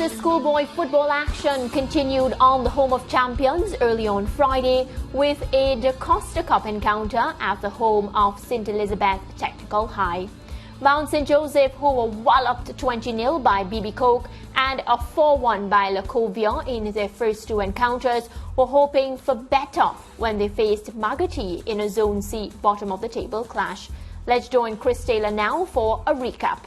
ALL Schoolboy Football action continued on the home of champions early on Friday with a DaCosta Cup encounter at the home of St. Elizabeth Technical High. Mount St. Joseph, who were walloped 20-0 by BB Coke and a 4-1 by Lacovia in their first two encounters, were hoping for better when they faced Magothy in a Zone C bottom of the table clash. Let's join Chris Taylor now for a recap.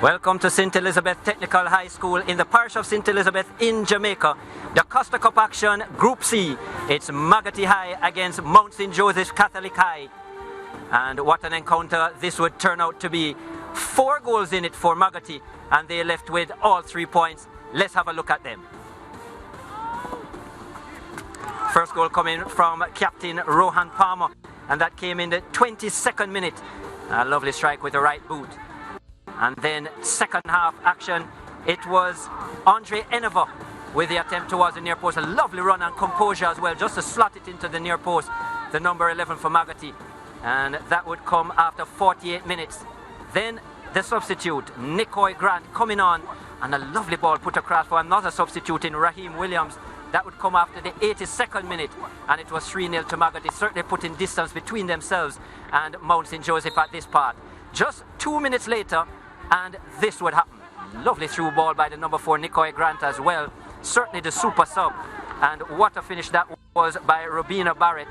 Welcome to St. Elizabeth Technical High School in the parish of St. Elizabeth in Jamaica. DaCosta Cup action, Group C. It's Magothy High against Mount St. Joseph Catholic High. And what an encounter this would turn out to be. 4 goals in it for Magothy, and they left with all 3 points. Let's have a look at them. First goal coming from Captain Rohan Palmer, and that came in the 22nd minute. A lovely strike with the right boot. And then second half action, it was Andre Eneva with the attempt towards the near post. A lovely run and composure as well, just to slot it into the near post, the number 11 for Magothy. And that would come after 48 minutes. Then the substitute, Nicoy Grant, coming on, and a lovely ball put across for another substitute in Raheem Williams. That would come after the 82nd minute, and it was 3-0 to Magothy, certainly putting distance between themselves and Mount St. Joseph at this part. Just 2 minutes later, and this would happen. Lovely through ball by the number 4, Nicoy Grant as well. Certainly the super sub. And what a finish that was by Robina Barrett.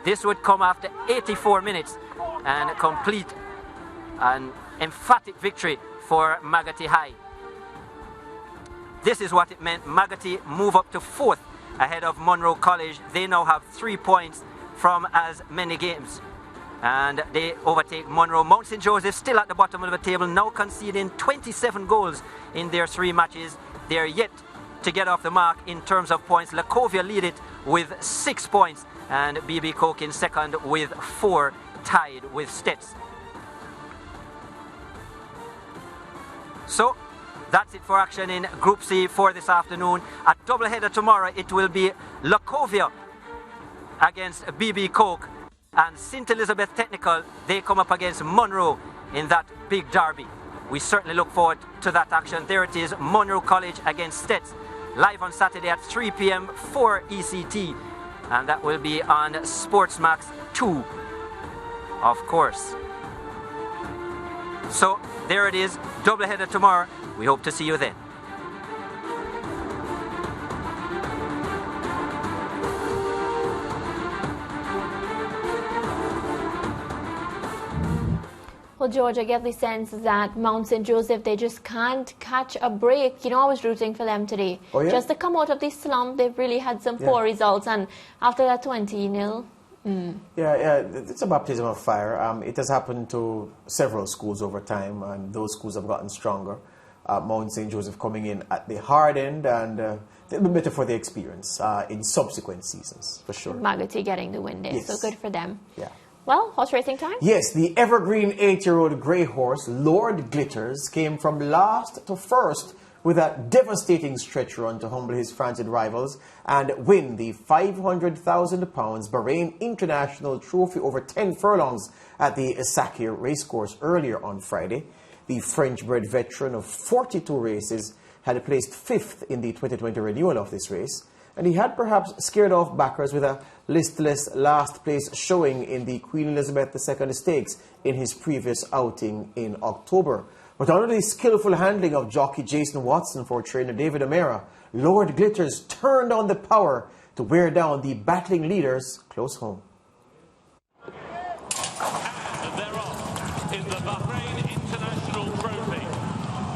This would come after 84 minutes and complete an emphatic victory for Magothy High. This is what it meant. Magothy move up to 4th ahead of Monroe College. They now have 3 points from as many games. And they overtake Monroe. Mount St. Joseph still at the bottom of the table, now conceding 27 goals in their 3 matches. They are yet to get off the mark in terms of points. Lacovia lead it with 6 points, and BB Coke in second with 4, tied with Stets. So that's it for action in Group C for this afternoon. A doubleheader tomorrow. It will be Lacovia against BB Coke, and St. Elizabeth Technical, they come up against Monroe in that big derby. We certainly look forward to that action. There it is, Monroe College against Stets, live on Saturday at 3 p.m. for ECT, and that will be on SportsMax 2, of course. So there it is, doubleheader tomorrow. We hope to see you then. Well, George, I get the sense that Mount St. Joseph, they just can't catch a break. You know, I was rooting for them today. Oh, yeah? Just to come out of this slump, they've really had some poor results. And after that 20-0... Yeah, it's a baptism of fire. It has happened to several schools over time, and those schools have gotten stronger. Mount St. Joseph coming in at the hard end, and it'll be better for the experience in subsequent seasons, for sure. Magothy getting the win there, yes. so good for them. Yeah. Well, horse racing time? Yes, the evergreen 8-year-old grey horse, Lord Glitters, came from last to first with a devastating stretch run to humble his frantic rivals and win the £500,000 Bahrain International trophy over 10 furlongs at the ISSA racecourse earlier on Friday. The French-bred veteran of 42 races had placed 5th in the 2020 renewal of this race, and he had perhaps scared off backers with a listless last place showing in the Queen Elizabeth II Stakes in his previous outing in October. But under the skillful handling of jockey Jason Watson for trainer David O'Meara, Lord Glitters turned on the power to wear down the battling leaders close home. And they're off in the Bahrain International trophy.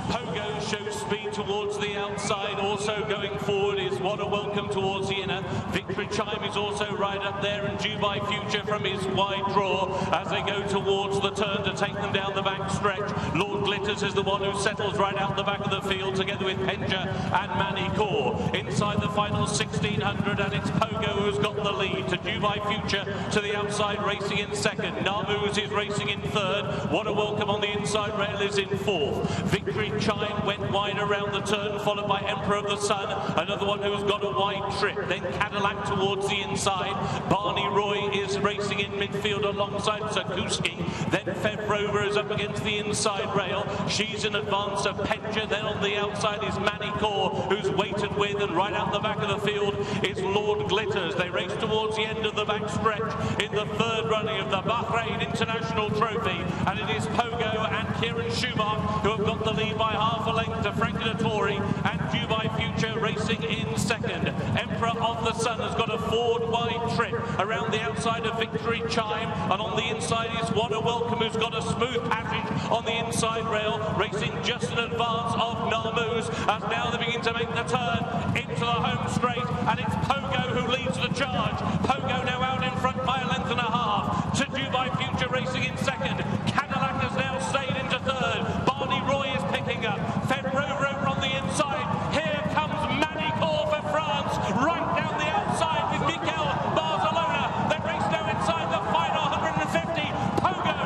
Pogo shows speed towards the outside, also going forward is What a Welcome towards the inner. Victory Chime is also right up there, and Dubai Future from his wide draw as they go towards the turn to take them down the back stretch. Lord Glitters is the one who settles right out the back of the field together with Penja and Manny Core. Inside the final 1600, and it's Pogo who's got the lead to Dubai Future to the outside, racing in second. Namus is racing in third. What a Welcome on the inside rail is in fourth. Victory Chime went wide around the turn, followed by Emperor of the Sun, another one who's got a wide trip. Then Cadillac towards the inside. Barney Roy is racing in midfield alongside Zakuski. Then Fev Rover is up against the inside rail. She's in advance of Penja. Then on the outside is Manny Core, who's waited with, and right out the back of the field is Lord Glitters. They race towards the end of the back stretch in the third running of the Bahrain International Trophy, and it is Pogo and Kieran Schumacher who have got the lead by half a length to Frankie Dettori and Dubai Future racing in second. Emperor of the Sun has got a forward wide trip around the outside of Victory Chime, and on the inside is What a Welcome, who's got a smooth passage on the inside rail, racing just in advance of Narmuz, as now they begin to make the turn into the home straight, and it's Pogo who leads the charge. Pogo now out in front by a length and a half to Dubai Future racing in second. Cadillac has now stayed into third. Barney Roy is picking up. Fed Rover over on the inside. Here comes Manny Core for France, right down the outside with Mikel Barcelona. They race now inside the final 150. Pogo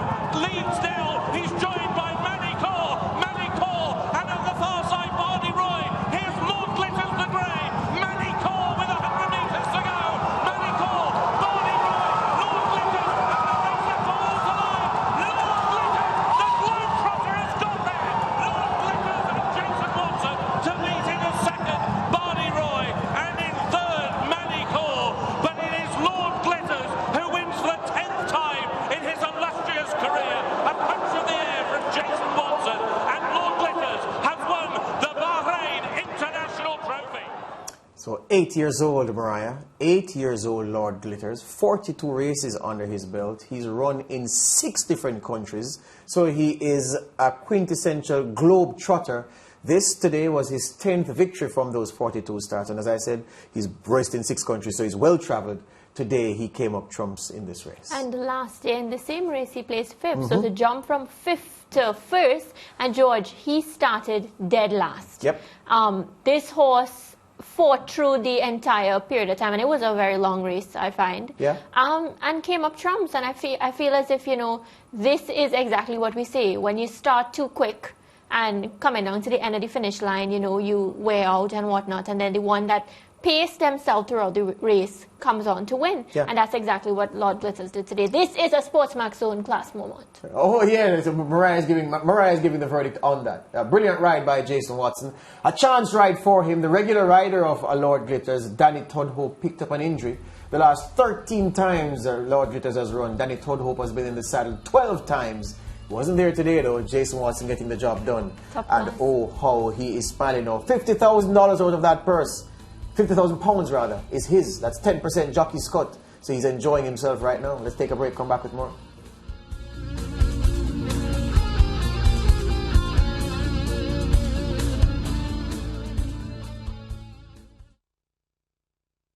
leads now. He's joined by Manny Core, and on the far side Barney Roy. Here's Lord Glitters the Grey. Manny Core with 100 metres to go. Manny Core, Barney Roy, Lord Glitters, and the race left all alive. Lord Glitters, the Globetrotter has got there. Lord Glitters and Jason Watson to lead in a second. Barney Roy, and in third Manny Core. But it is Lord Glitters who wins for the 10th time in his illustrious career. A punch of the air from Jason Watson, and Lord Glitters has won the Bahrain International Trophy. So 8 years old, Mariah. 8 years old, Lord Glitters. 42 races under his belt. He's run in 6 different countries. So he is a quintessential globe trotter. This today was his 10th victory from those 42 starts. And as I said, he's raced in 6 countries, so he's well traveled. Today he came up trumps in this race. And last year in the same race he placed 5th. So to jump from 5th to 1st, and George, he started dead last. Yep. This horse fought through the entire period of time, and it was a very long race, I find. Yeah. And came up trumps, and I feel as if, you know, this is exactly what we say. When you start too quick and coming down to the end of the finish line, you know, you wear out and whatnot, and then the one that paced themselves throughout the race comes on to win. Yeah. And that's exactly what Lord Glitters did today. This is a SportsMax Zone class moment. Oh yeah, so Mariah's giving the verdict on that. A brilliant ride by Jason Watson. A chance ride for him. The regular rider of Lord Glitters, Danny Tudhope, picked up an injury. The last 13 times Lord Glitters has run, Danny Tudhope has been in the saddle 12 times. He wasn't there today though. Jason Watson getting the job done. Top and class. oh, how he is smiling now. $50,000 out of that purse. £50,000 rather is his. That's 10% jockey's cut. So he's enjoying himself right now. Let's take a break, come back with more.